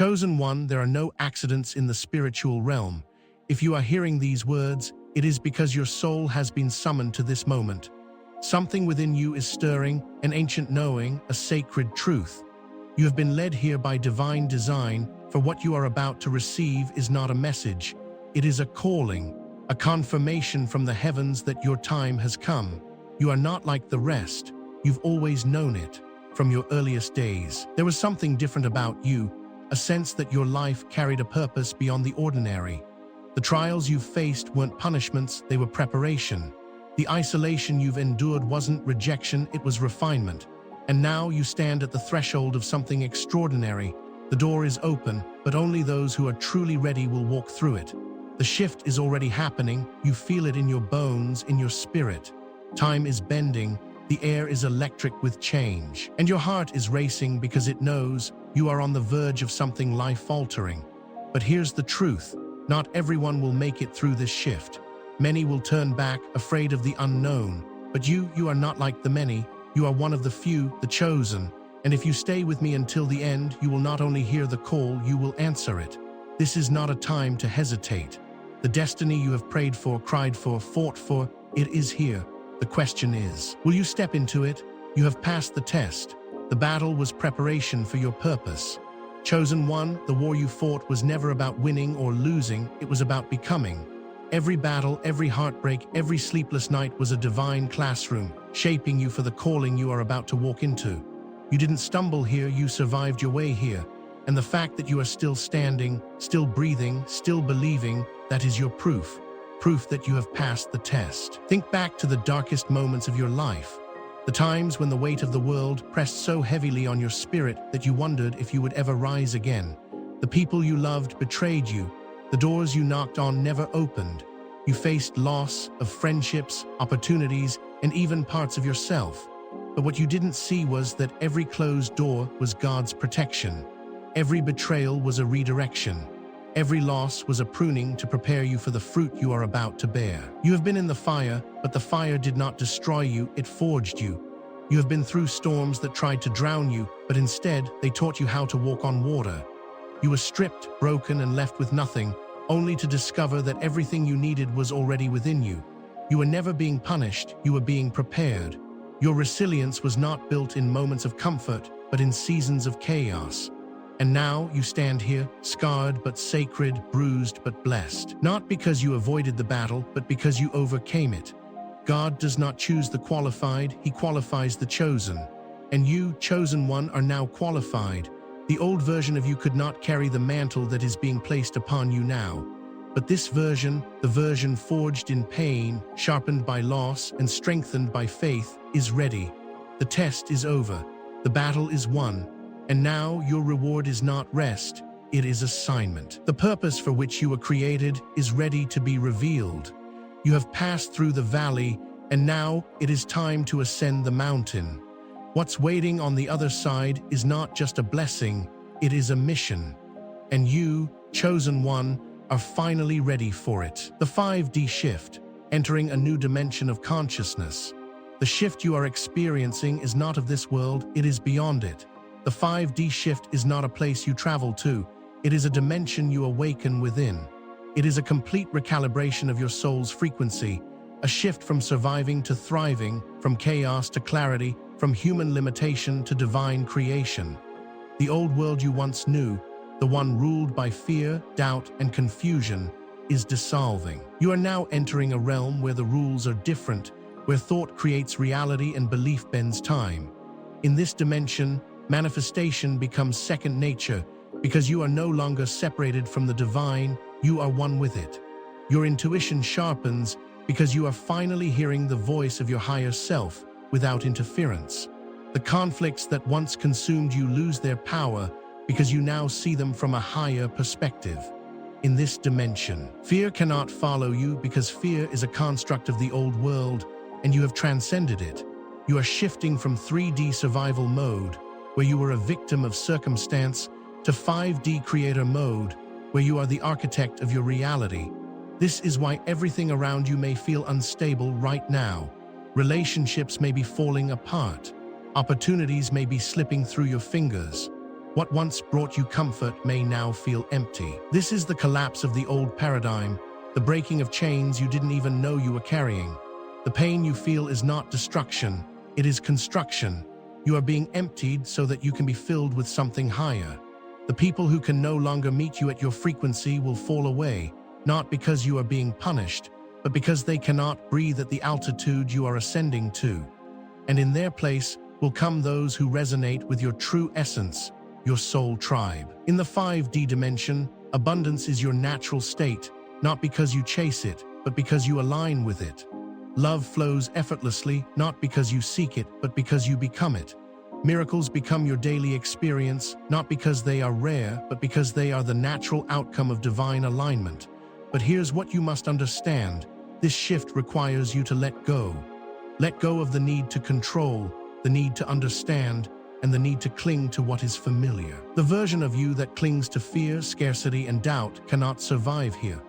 Chosen one, there are no accidents in the spiritual realm. If you are hearing these words, it is because your soul has been summoned to this moment. Something within you is stirring, an ancient knowing, a sacred truth. You have been led here by divine design, for what you are about to receive is not a message. It is a calling, a confirmation from the heavens that your time has come. You are not like the rest. You've always known it. From your earliest days, there was something different about you, a sense that your life carried a purpose beyond the ordinary. The trials you've faced weren't punishments, they were preparation. The isolation you've endured wasn't rejection, it was refinement. And now you stand at the threshold of something extraordinary. The door is open, but only those who are truly ready will walk through it. The shift is already happening. You feel it in your bones, in your spirit. Time is bending. The air is electric with change. And your heart is racing because it knows you are on the verge of something life-altering. But here's the truth. Not everyone will make it through this shift. Many will turn back, afraid of the unknown. But you are not like the many. You are one of the few, the chosen. And if you stay with me until the end, you will not only hear the call, you will answer it. This is not a time to hesitate. The destiny you have prayed for, cried for, fought for, it is here. The question is, will you step into it? You have passed the test. The battle was preparation for your purpose. Chosen one, the war you fought was never about winning or losing, it was about becoming. Every battle, every heartbreak, every sleepless night was a divine classroom, shaping you for the calling you are about to walk into. You didn't stumble here, you survived your way here. And the fact that you are still standing, still breathing, still believing, that is your proof. Proof that you have passed the test. Think back to the darkest moments of your life. The times when the weight of the world pressed so heavily on your spirit that you wondered if you would ever rise again. The people you loved betrayed you. The doors you knocked on never opened. You faced loss of friendships, opportunities, and even parts of yourself. But what you didn't see was that every closed door was God's protection. Every betrayal was a redirection. Every loss was a pruning to prepare you for the fruit you are about to bear. You have been in the fire, but the fire did not destroy you, it forged you. You have been through storms that tried to drown you, but instead they taught you how to walk on water. You were stripped, broken, and left with nothing, only to discover that everything you needed was already within you. You were never being punished, you were being prepared. Your resilience was not built in moments of comfort, but in seasons of chaos. And now you stand here, scarred but sacred, bruised but blessed. Not because you avoided the battle, but because you overcame it. God does not choose the qualified, He qualifies the chosen. And you, chosen one, are now qualified. The old version of you could not carry the mantle that is being placed upon you now. But this version, the version forged in pain, sharpened by loss, and strengthened by faith, is ready. The test is over. The battle is won. And now your reward is not rest, it is assignment. The purpose for which you were created is ready to be revealed. You have passed through the valley, and now it is time to ascend the mountain. What's waiting on the other side is not just a blessing, it is a mission. And you, chosen one, are finally ready for it. The 5D shift, entering a new dimension of consciousness. The shift you are experiencing is not of this world, it is beyond it. The 5D shift is not a place you travel to, it is a dimension you awaken within. It is a complete recalibration of your soul's frequency, a shift from surviving to thriving, from chaos to clarity, from human limitation to divine creation. The old world you once knew, the one ruled by fear, doubt, and confusion, is dissolving. You are now entering a realm where the rules are different, where thought creates reality and belief bends time. In this dimension, manifestation becomes second nature because you are no longer separated from the divine, you are one with it. Your intuition sharpens because you are finally hearing the voice of your higher self without interference. The conflicts that once consumed you lose their power because you now see them from a higher perspective. In this dimension, fear cannot follow you because fear is a construct of the old world and you have transcended it. You are shifting from 3D survival mode, where you were a victim of circumstance, to 5D creator mode, where you are the architect of your reality. This is why everything around you may feel unstable right now. Relationships may be falling apart. Opportunities may be slipping through your fingers. What once brought you comfort may now feel empty. This is the collapse of the old paradigm, the breaking of chains you didn't even know you were carrying. The pain you feel is not destruction, it is construction. You are being emptied so that you can be filled with something higher. The people who can no longer meet you at your frequency will fall away, not because you are being punished, but because they cannot breathe at the altitude you are ascending to. And in their place will come those who resonate with your true essence, your soul tribe. In the 5D dimension, abundance is your natural state, not because you chase it, but because you align with it. Love flows effortlessly, not because you seek it, but because you become it. Miracles become your daily experience, not because they are rare, but because they are the natural outcome of divine alignment. But here's what you must understand. This shift requires you to let go. Let go of the need to control, the need to understand, and the need to cling to what is familiar. The version of you that clings to fear, scarcity, and doubt cannot survive here.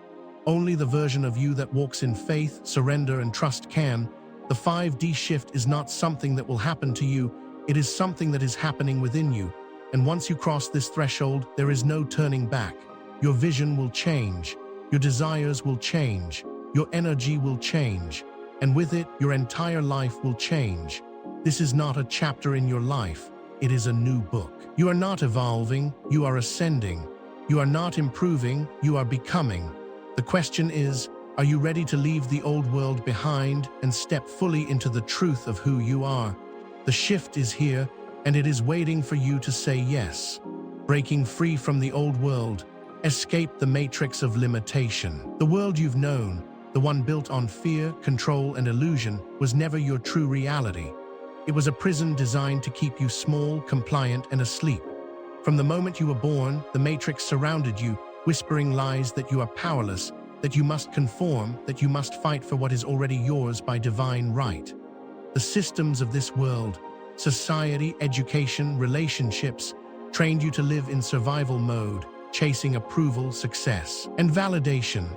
Only the version of you that walks in faith, surrender, and trust can. The 5D shift is not something that will happen to you, it is something that is happening within you. And once you cross this threshold, there is no turning back. Your vision will change, your desires will change, your energy will change, and with it, your entire life will change. This is not a chapter in your life, it is a new book. You are not evolving, you are ascending. You are not improving, you are becoming. The question is, are you ready to leave the old world behind and step fully into the truth of who you are? The shift is here, and it is waiting for you to say yes. Breaking free from the old world, escape the matrix of limitation. The world you've known, the one built on fear, control, and illusion, was never your true reality. It was a prison designed to keep you small, compliant, and asleep. From the moment you were born, the matrix surrounded you, whispering lies that you are powerless, that you must conform, that you must fight for what is already yours by divine right. The systems of this world, society, education, relationships, trained you to live in survival mode, chasing approval, success, and validation.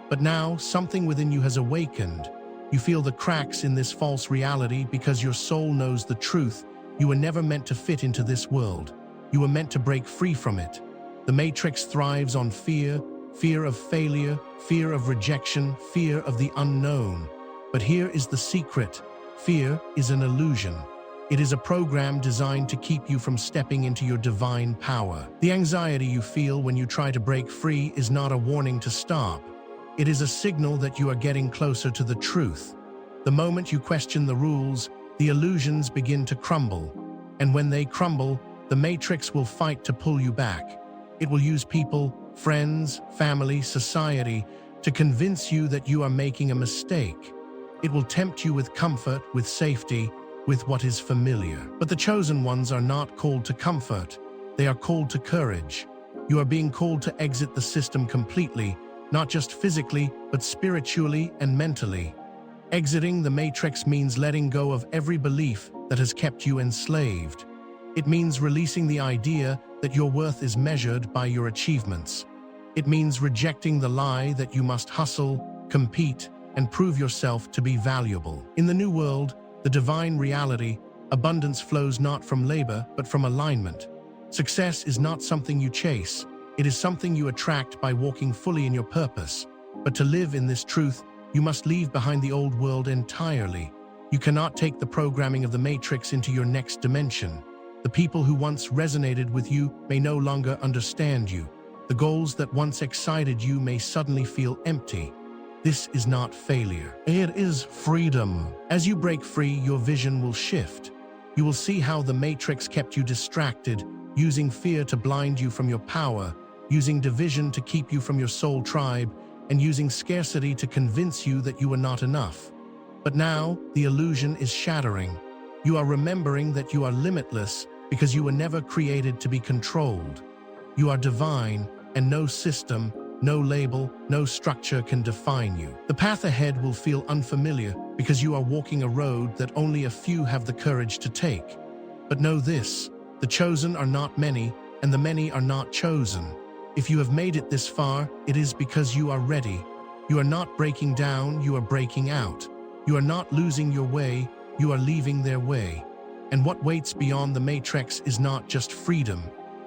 But now, something within you has awakened. You feel the cracks in this false reality because your soul knows the truth. You were never meant to fit into this world. You were meant to break free from it. The matrix thrives on fear, fear of failure, fear of rejection, fear of the unknown. But here is the secret. Fear is an illusion. It is a program designed to keep you from stepping into your divine power. The anxiety you feel when you try to break free is not a warning to stop. It is a signal that you are getting closer to the truth. The moment you question the rules, the illusions begin to crumble. And when they crumble, the matrix will fight to pull you back. It will use people, friends, family, society, to convince you that you are making a mistake. It will tempt you with comfort, with safety, with what is familiar. But the chosen ones are not called to comfort. They are called to courage. You are being called to exit the system completely, not just physically, but spiritually and mentally. Exiting the matrix means letting go of every belief that has kept you enslaved. It means releasing the idea that your worth is measured by your achievements. It means rejecting the lie that you must hustle, compete, and prove yourself to be valuable. In the new world, the divine reality, abundance flows not from labor, but from alignment. Success is not something you chase. It is something you attract by walking fully in your purpose. But to live in this truth, you must leave behind the old world entirely. You cannot take the programming of the matrix into your next dimension. The people who once resonated with you may no longer understand you. The goals that once excited you may suddenly feel empty. This is not failure. It is freedom. As you break free, your vision will shift. You will see how the matrix kept you distracted, using fear to blind you from your power, using division to keep you from your soul tribe, and using scarcity to convince you that you were not enough. But now, the illusion is shattering. You are remembering that you are limitless because you were never created to be controlled. You are divine, and no system, no label, no structure can define you. The path ahead will feel unfamiliar because you are walking a road that only a few have the courage to take. But know this, the chosen are not many, and the many are not chosen. If you have made it this far, it is because you are ready. You are not breaking down, you are breaking out. You are not losing your way, you are leaving their way. And what waits beyond the matrix is not just freedom.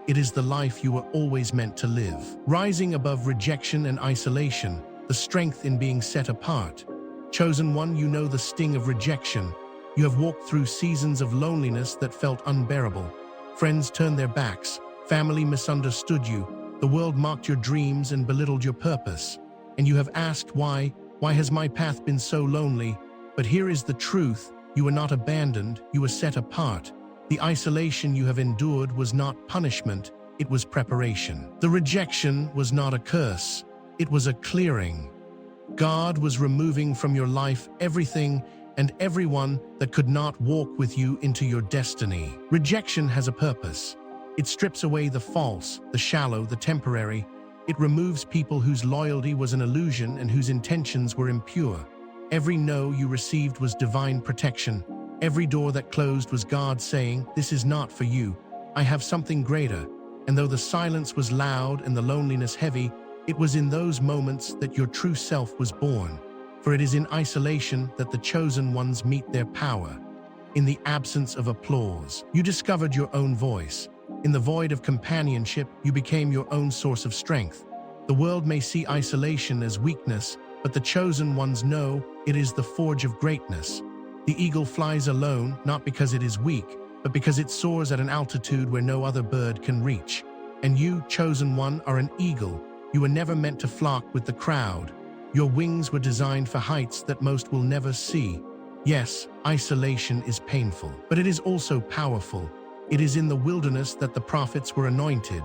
It is the life you were always meant to live. Rising above rejection and isolation, the strength in being set apart. Chosen one, you know the sting of rejection. You have walked through seasons of loneliness that felt unbearable. Friends turned their backs. Family misunderstood you. The world mocked your dreams and belittled your purpose. And you have asked why has my path been so lonely? But here is the truth. You were not abandoned, you were set apart. The isolation you have endured was not punishment, it was preparation. The rejection was not a curse, it was a clearing. God was removing from your life everything and everyone that could not walk with you into your destiny. Rejection has a purpose. It strips away the false, the shallow, the temporary. It removes people whose loyalty was an illusion and whose intentions were impure. Every no you received was divine protection. Every door that closed was God saying, "This is not for you. I have something greater." And though the silence was loud and the loneliness heavy, it was in those moments that your true self was born. For it is in isolation that the chosen ones meet their power. In the absence of applause, you discovered your own voice. In the void of companionship, you became your own source of strength. The world may see isolation as weakness, but the chosen ones know it is the forge of greatness. The eagle flies alone, not because it is weak, but because it soars at an altitude where no other bird can reach. And you, chosen one, are an eagle. You were never meant to flock with the crowd. Your wings were designed for heights that most will never see. Yes, isolation is painful, but it is also powerful. It is in the wilderness that the prophets were anointed.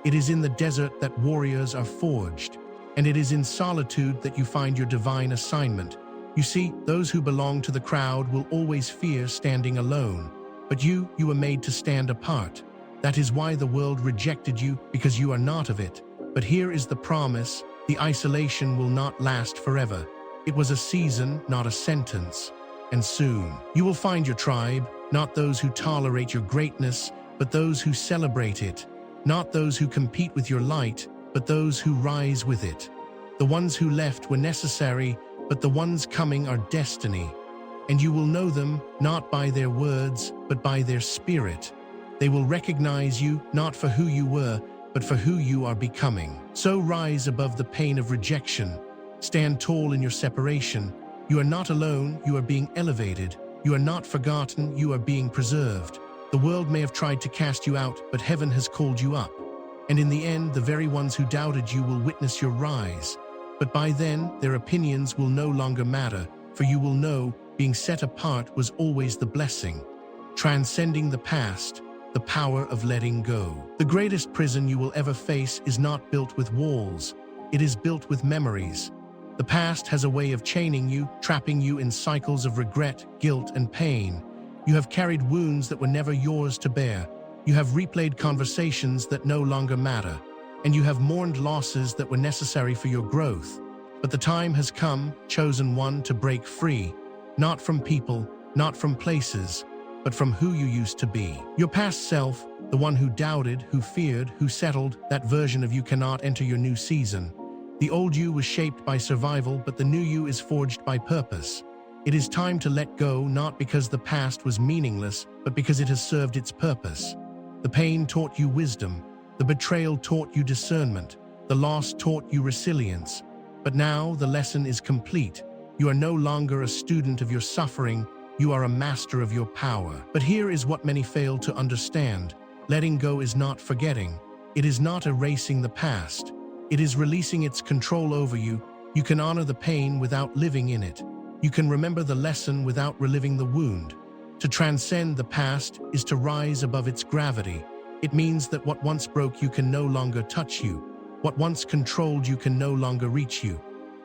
It is in the desert that warriors are forged. And it is in solitude that you find your divine assignment. You see, those who belong to the crowd will always fear standing alone. But you were made to stand apart. That is why the world rejected you, because you are not of it. But here is the promise: the isolation will not last forever. It was a season, not a sentence. And soon, you will find your tribe, not those who tolerate your greatness, but those who celebrate it. Not those who compete with your light, but those who rise with it. The ones who left were necessary, but the ones coming are destiny. And you will know them not by their words, but by their spirit. They will recognize you not for who you were, but for who you are becoming. So rise above the pain of rejection. Stand tall in your separation. You are not alone, you are being elevated. You are not forgotten, you are being preserved. The world may have tried to cast you out, but heaven has called you up. And in the end, the very ones who doubted you will witness your rise. But by then, their opinions will no longer matter, for you will know being set apart was always the blessing. Transcending the past, the power of letting go. The greatest prison you will ever face is not built with walls. It is built with memories. The past has a way of chaining you, trapping you in cycles of regret, guilt, and pain. You have carried wounds that were never yours to bear. You have replayed conversations that no longer matter. And you have mourned losses that were necessary for your growth. But the time has come, chosen one, to break free. Not from people, not from places, but from who you used to be. Your past self, the one who doubted, who feared, who settled, that version of you cannot enter your new season. The old you was shaped by survival, but the new you is forged by purpose. It is time to let go, not because the past was meaningless, but because it has served its purpose. The pain taught you wisdom. The betrayal taught you discernment. The loss taught you resilience. But now the lesson is complete. You are no longer a student of your suffering. You are a master of your power. But here is what many fail to understand. Letting go is not forgetting. It is not erasing the past. It is releasing its control over you. You can honor the pain without living in it. You can remember the lesson without reliving the wound. To transcend the past is to rise above its gravity. It means that what once broke you can no longer touch you. What once controlled you can no longer reach you.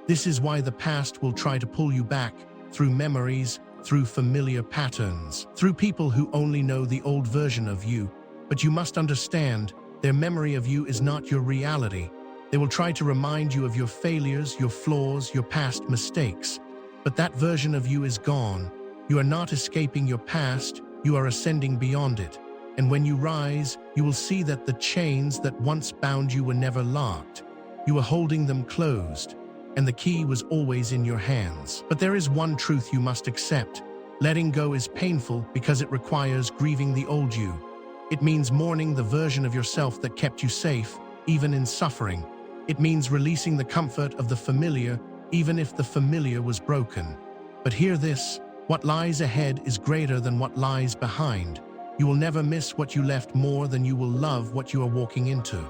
This is why the past will try to pull you back, through memories, through familiar patterns, through people who only know the old version of you. But you must understand, their memory of you is not your reality. They will try to remind you of your failures, your flaws, your past mistakes. But that version of you is gone. You are not escaping your past, you are ascending beyond it. And when you rise, you will see that the chains that once bound you were never locked. You were holding them closed, and the key was always in your hands. But there is one truth you must accept. Letting go is painful because it requires grieving the old you. It means mourning the version of yourself that kept you safe, even in suffering. It means releasing the comfort of the familiar, even if the familiar was broken. But hear this, what lies ahead is greater than what lies behind. You will never miss what you left more than you will love what you are walking into.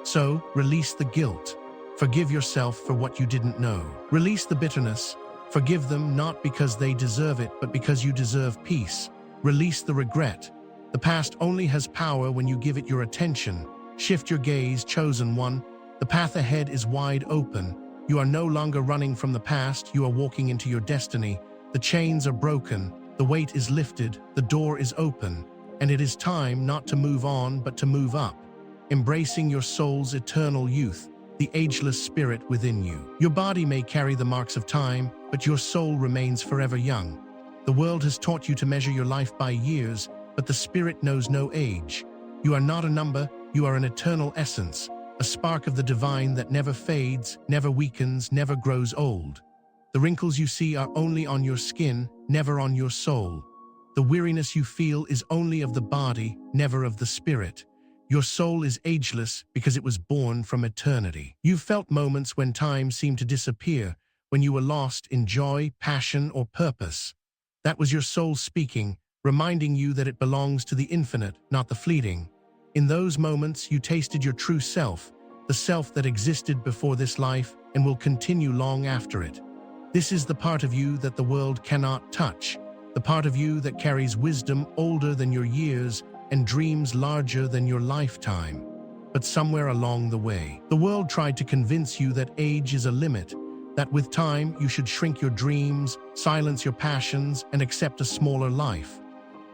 So, release the guilt. Forgive yourself for what you didn't know. Release the bitterness. Forgive them not because they deserve it, but because you deserve peace. Release the regret. The past only has power when you give it your attention. Shift your gaze, chosen one. The path ahead is wide open. You are no longer running from the past, you are walking into your destiny. The chains are broken, the weight is lifted, the door is open. And it is time not to move on, but to move up. Embracing your soul's eternal youth, the ageless spirit within you. Your body may carry the marks of time, but your soul remains forever young. The world has taught you to measure your life by years, but the spirit knows no age. You are not a number, you are an eternal essence, a spark of the divine that never fades, never weakens, never grows old. The wrinkles you see are only on your skin, never on your soul. The weariness you feel is only of the body, never of the spirit. Your soul is ageless because it was born from eternity. You've felt moments when time seemed to disappear, when you were lost in joy, passion, or purpose. That was your soul speaking, reminding you that it belongs to the infinite, not the fleeting. In those moments, you tasted your true self, the self that existed before this life and will continue long after it. This is the part of you that the world cannot touch, the part of you that carries wisdom older than your years and dreams larger than your lifetime. But somewhere along the way, the world tried to convince you that age is a limit, that with time you should shrink your dreams, silence your passions, and accept a smaller life.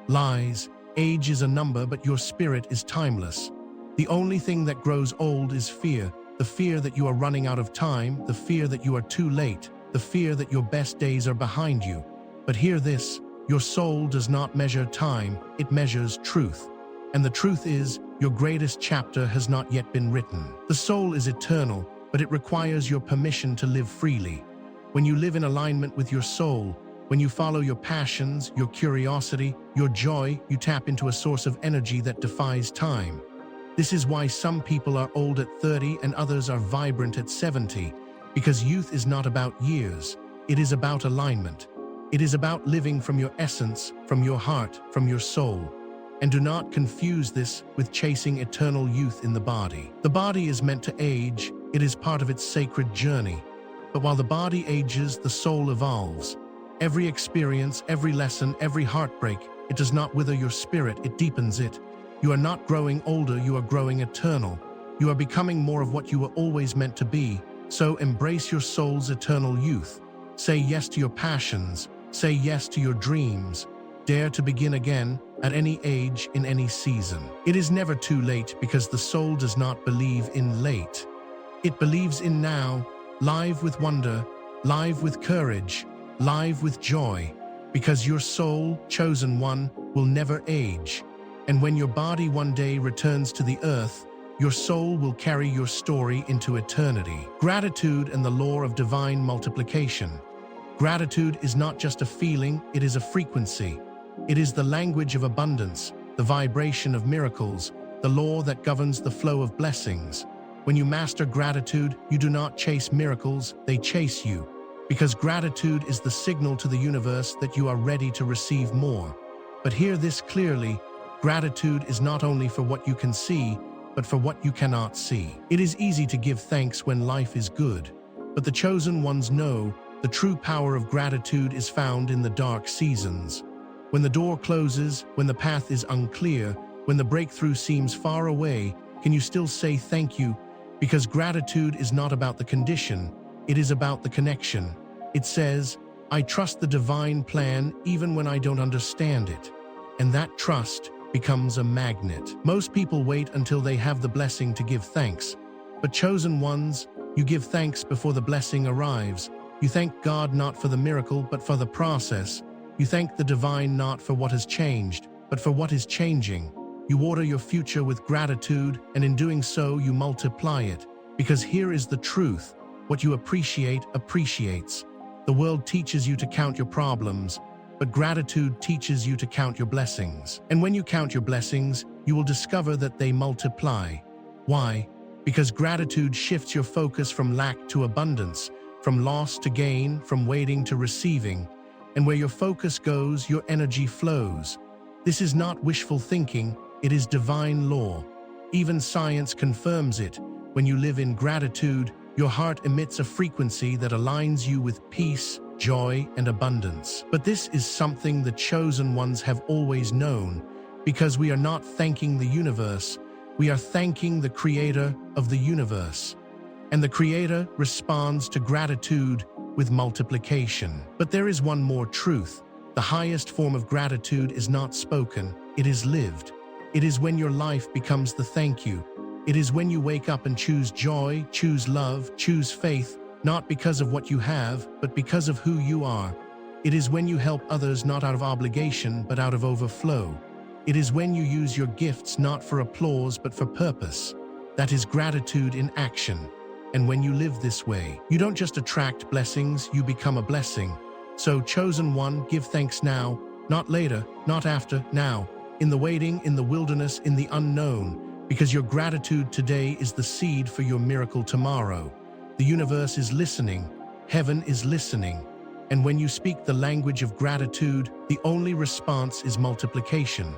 Lies. Age is a number, but your spirit is timeless. The only thing that grows old is fear, the fear that you are running out of time, the fear that you are too late, the fear that your best days are behind you. But hear this, your soul does not measure time, it measures truth. And the truth is, your greatest chapter has not yet been written. The soul is eternal, but it requires your permission to live freely. When you live in alignment with your soul, when you follow your passions, your curiosity, your joy, you tap into a source of energy that defies time. This is why some people are old at 30 and others are vibrant at 70, because youth is not about years, it is about alignment. It is about living from your essence, from your heart, from your soul. And do not confuse this with chasing eternal youth in the body. The body is meant to age, it is part of its sacred journey. But while the body ages, the soul evolves. Every experience, every lesson, every heartbreak, it does not wither your spirit, it deepens it. You are not growing older, you are growing eternal. You are becoming more of what you were always meant to be. So embrace your soul's eternal youth. Say yes to your passions. Say yes to your dreams. Dare to begin again, at any age, in any season. It is never too late because the soul does not believe in late. It believes in now, live with wonder, live with courage, live with joy, because your soul, chosen one, will never age. And when your body one day returns to the earth, your soul will carry your story into eternity. Gratitude and the law of divine multiplication. Gratitude is not just a feeling, it is a frequency. It is the language of abundance, the vibration of miracles, the law that governs the flow of blessings. When you master gratitude, you do not chase miracles, they chase you. Because gratitude is the signal to the universe that you are ready to receive more. But hear this clearly, gratitude is not only for what you can see, but for what you cannot see. It is easy to give thanks when life is good, but the chosen ones know the true power of gratitude is found in the dark seasons. When the door closes, when the path is unclear, when the breakthrough seems far away, can you still say thank you? Because gratitude is not about the condition, it is about the connection. It says, I trust the divine plan even when I don't understand it. And that trust becomes a magnet. Most people wait until they have the blessing to give thanks. But chosen ones, you give thanks before the blessing arrives. You thank God not for the miracle, but for the process. You thank the divine not for what has changed, but for what is changing. You order your future with gratitude, and in doing so, you multiply it. Because here is the truth. What you appreciate, appreciates. The world teaches you to count your problems, but gratitude teaches you to count your blessings. And when you count your blessings, you will discover that they multiply. Why? Because gratitude shifts your focus from lack to abundance, from loss to gain, from waiting to receiving. And where your focus goes, your energy flows. This is not wishful thinking, it is divine law. Even science confirms it. When you live in gratitude, your heart emits a frequency that aligns you with peace, joy, and abundance. But this is something the chosen ones have always known, because we are not thanking the universe, we are thanking the creator of the universe. And the creator responds to gratitude with multiplication. But there is one more truth. The highest form of gratitude is not spoken, it is lived. It is when your life becomes the thank you. It is when you wake up and choose joy, choose love, choose faith, not because of what you have, but because of who you are. It is when you help others not out of obligation, but out of overflow. It is when you use your gifts not for applause, but for purpose. That is gratitude in action. And when you live this way, you don't just attract blessings, you become a blessing. So, chosen one, give thanks now, not later, not after, now. In the waiting, in the wilderness, in the unknown, because your gratitude today is the seed for your miracle tomorrow. The universe is listening, heaven is listening, and when you speak the language of gratitude, the only response is multiplication.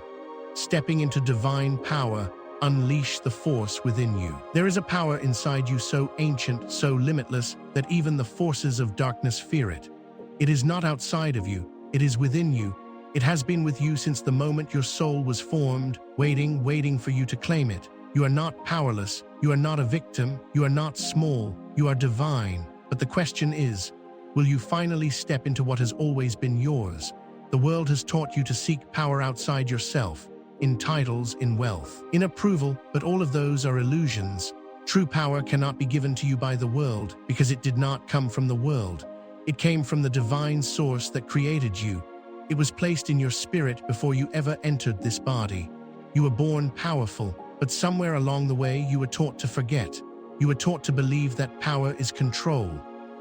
Stepping into divine power, unleash the force within you. There is a power inside you so ancient, so limitless, that even the forces of darkness fear it. It is not outside of you, it is within you. It has been with you since the moment your soul was formed, waiting for you to claim it. You are not powerless, you are not a victim, you are not small, you are divine. But the question is, will you finally step into what has always been yours? The world has taught you to seek power outside yourself, in titles, in wealth, in approval, but all of those are illusions. True power cannot be given to you by the world, because it did not come from the world. It came from the divine source that created you. It was placed in your spirit before you ever entered this body. You were born powerful, but somewhere along the way you were taught to forget. You were taught to believe that power is control.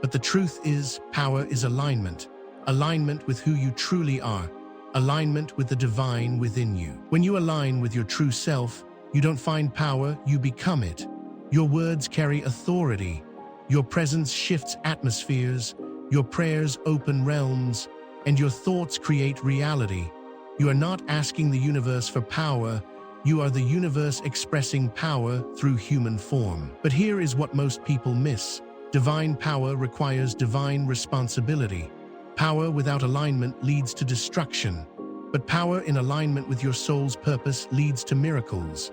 But the truth is, power is alignment. Alignment with who you truly are. Alignment with the divine within you. When you align with your true self, you don't find power, you become it. Your words carry authority. Your presence shifts atmospheres. Your prayers open realms. And your thoughts create reality. You are not asking the universe for power, you are the universe expressing power through human form. But here is what most people miss. Divine power requires divine responsibility. Power without alignment leads to destruction, but power in alignment with your soul's purpose leads to miracles.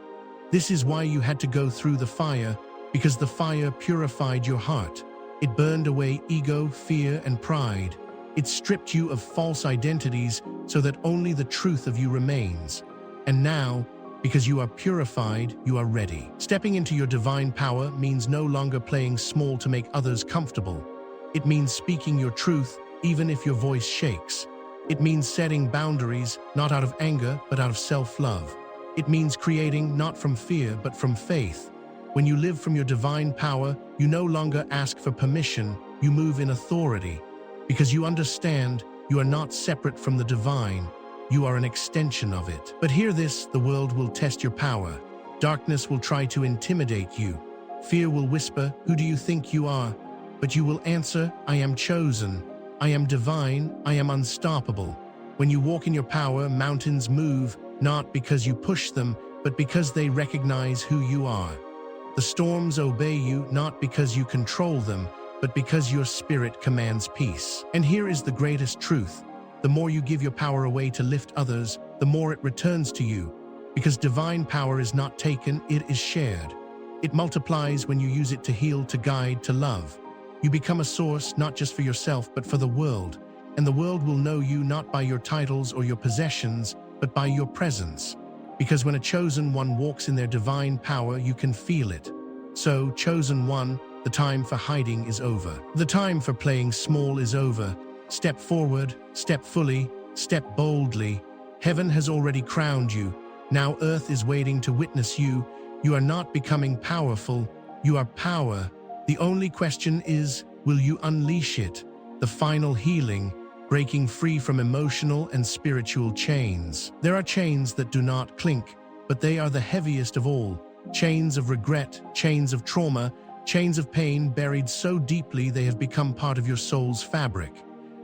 This is why you had to go through the fire, because the fire purified your heart. It burned away ego, fear, and pride. It stripped you of false identities so that only the truth of you remains. And now, because you are purified, you are ready. Stepping into your divine power means no longer playing small to make others comfortable. It means speaking your truth, even if your voice shakes. It means setting boundaries, not out of anger, but out of self-love. It means creating not from fear, but from faith. When you live from your divine power, you no longer ask for permission, you move in authority. Because you understand, you are not separate from the divine, you are an extension of it. But hear this, the world will test your power. Darkness will try to intimidate you. Fear will whisper, who do you think you are? But you will answer, I am chosen. I am divine, I am unstoppable. When you walk in your power, mountains move, not because you push them, but because they recognize who you are. The storms obey you, not because you control them, but because your spirit commands peace. And here is the greatest truth. The more you give your power away to lift others, the more it returns to you. Because divine power is not taken, it is shared. It multiplies when you use it to heal, to guide, to love. You become a source not just for yourself, but for the world. And the world will know you not by your titles or your possessions, but by your presence. Because when a chosen one walks in their divine power, you can feel it. So, chosen one, the time for hiding is over. The time for playing small is over. Step forward, step fully, step boldly. Heaven has already crowned you. Now earth is waiting to witness you. You are not becoming powerful, you are power. The only question is, will you unleash it? The final healing, breaking free from emotional and spiritual chains. There are chains that do not clink. but they are the heaviest of all. Chains of regret, chains of trauma, chains of pain buried so deeply they have become part of your soul's fabric.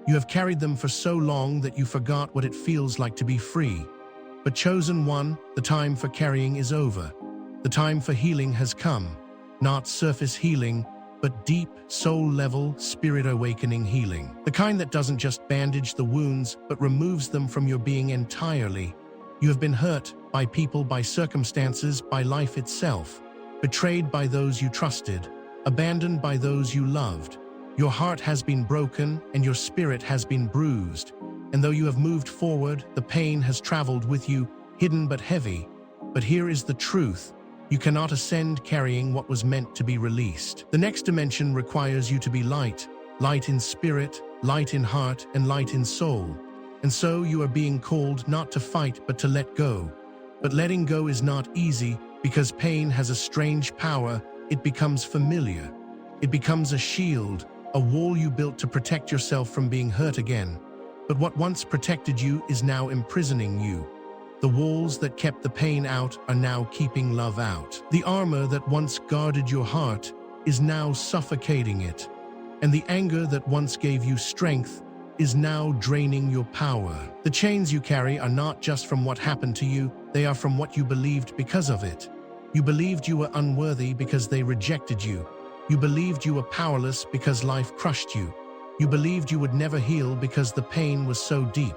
You have carried them for so long that you forgot what it feels like to be free. But chosen one, the time for carrying is over. The time for healing has come. Not surface healing, but deep, soul-level, spirit-awakening healing. The kind that doesn't just bandage the wounds, but removes them from your being entirely. You have been hurt by people, by circumstances, by life itself. Betrayed by those you trusted. Abandoned by those you loved. Your heart has been broken and your spirit has been bruised. And though you have moved forward, the pain has traveled with you, hidden but heavy. But here is the truth. You cannot ascend carrying what was meant to be released. The next dimension requires you to be light. Light in spirit, light in heart, and light in soul. And so you are being called not to fight but to let go. But letting go is not easy because pain has a strange power. It becomes familiar. It becomes a shield, a wall you built to protect yourself from being hurt again. But what once protected you is now imprisoning you. The walls that kept the pain out are now keeping love out. The armor that once guarded your heart is now suffocating it. And the anger that once gave you strength is now draining your power. The chains you carry are not just from what happened to you, they are from what you believed because of it. You believed you were unworthy because they rejected you. You believed you were powerless because life crushed you. You believed you would never heal because the pain was so deep.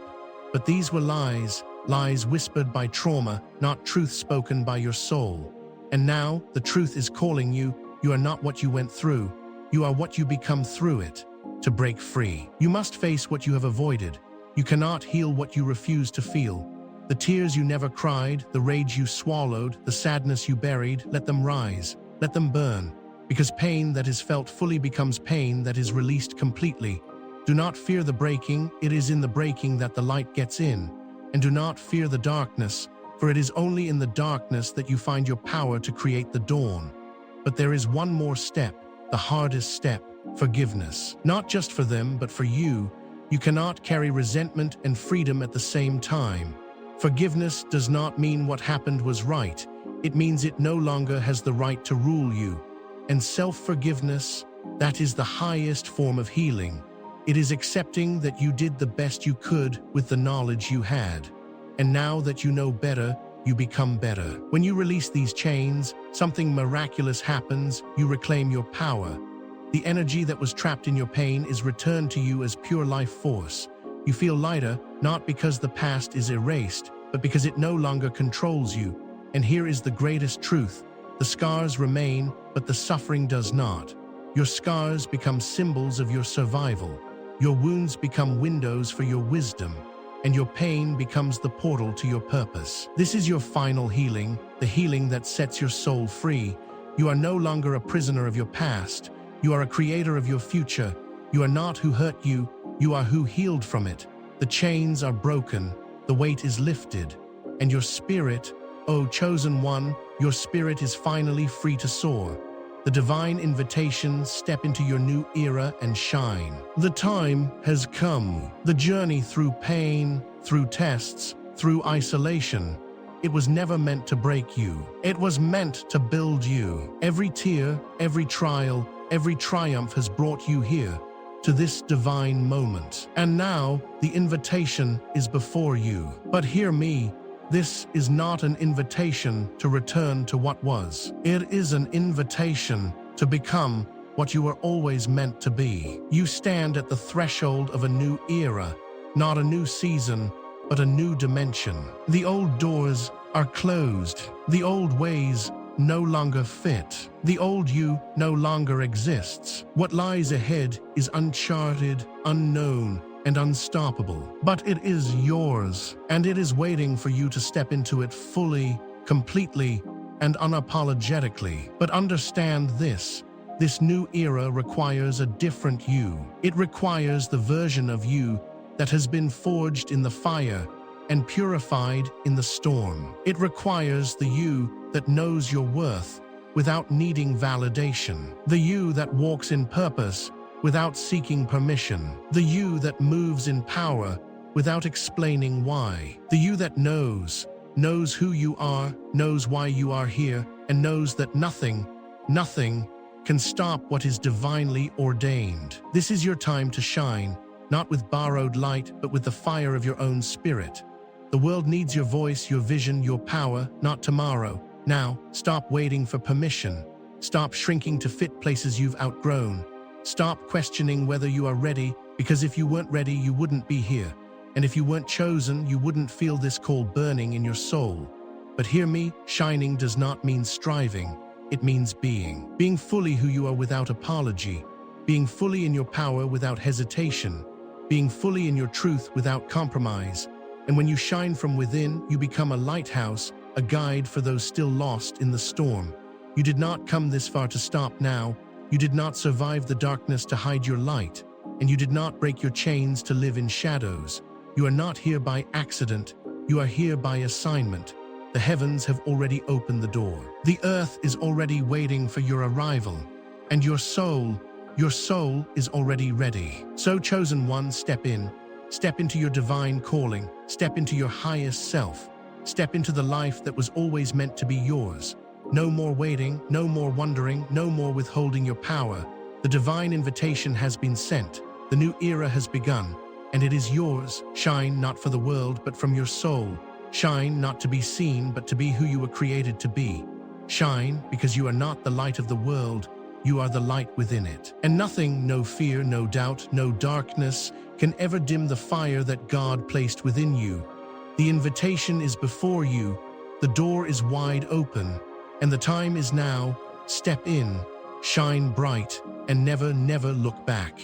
But these were lies, lies whispered by trauma, not truth spoken by your soul. And now, the truth is calling you. You are not what you went through. You are what you become through it. To break free, you must face what you have avoided. You cannot heal what you refuse to feel. The tears you never cried, the rage you swallowed, the sadness you buried, let them rise. Let them burn. Because pain that is felt fully becomes pain that is released completely. Do not fear the breaking, it is in the breaking that the light gets in. And do not fear the darkness, for it is only in the darkness that you find your power to create the dawn. But there is one more step, the hardest step, forgiveness. Not just for them, but for you. You cannot carry resentment and freedom at the same time. Forgiveness does not mean what happened was right. It means it no longer has the right to rule you. And self-forgiveness, that is the highest form of healing. It is accepting that you did the best you could with the knowledge you had. And now that you know better, you become better. When you release these chains, something miraculous happens. You reclaim your power. The energy that was trapped in your pain is returned to you as pure life force. You feel lighter, not because the past is erased, but because it no longer controls you. And here is the greatest truth. The scars remain, but the suffering does not. Your scars become symbols of your survival. Your wounds become windows for your wisdom. And your pain becomes the portal to your purpose. This is your final healing, the healing that sets your soul free. You are no longer a prisoner of your past. You are a creator of your future. You are not who hurt you. You are who healed from it. The chains are broken. The weight is lifted. And your spirit, oh chosen one, your spirit is finally free to soar. The divine invitation, step into your new era and shine. The time has come. The journey through pain, through tests, through isolation. It was never meant to break you. It was meant to build you. Every tear, every trial, every triumph has brought you here, to this divine moment. And now, the invitation is before you. But hear me. This is not an invitation to return to what was. It is an invitation to become what you were always meant to be. You stand at the threshold of a new era, not a new season, but a new dimension. The old doors are closed. The old ways no longer fit. The old you no longer exists. What lies ahead is uncharted, unknown, and unstoppable. But it is yours, and it is waiting for you to step into it fully, completely, and unapologetically. But understand this new era requires a different you. It requires the version of you that has been forged in the fire and purified in the storm. It requires the you that knows your worth without needing validation. The you that walks in purpose without seeking permission. The you that moves in power without explaining why. The you that knows knows who you are, knows why you are here, and knows that nothing can stop what is divinely ordained. This is your time to shine, not with borrowed light, but with the fire of your own spirit. The world needs your voice, your vision, your power, not tomorrow. Now, stop waiting for permission. Stop shrinking to fit places you've outgrown. Stop questioning whether you are ready, because if you weren't ready, you wouldn't be here. And if you weren't chosen, you wouldn't feel this call burning in your soul. But hear me, shining does not mean striving. It means being. Being fully who you are without apology. Being fully in your power without hesitation. Being fully in your truth without compromise. And when you shine from within, you become a lighthouse, a guide for those still lost in the storm. You did not come this far to stop now. You did not survive the darkness to hide your light. And you did not break your chains to live in shadows. You are not here by accident. You are here by assignment. The heavens have already opened the door. The earth is already waiting for your arrival. And your soul is already ready. So, chosen one, step in. Step into your divine calling. Step into your highest self. Step into the life that was always meant to be yours. No more waiting, no more wondering, no more withholding your power. The divine invitation has been sent. The new era has begun, and it is yours. Shine not for the world, but from your soul. Shine not to be seen, but to be who you were created to be. Shine because you are not the light of the world. You are the light within it. And nothing, no fear, no doubt, no darkness, can ever dim the fire that God placed within you. The invitation is before you. The door is wide open. And the time is now. Step in, shine bright, and never look back.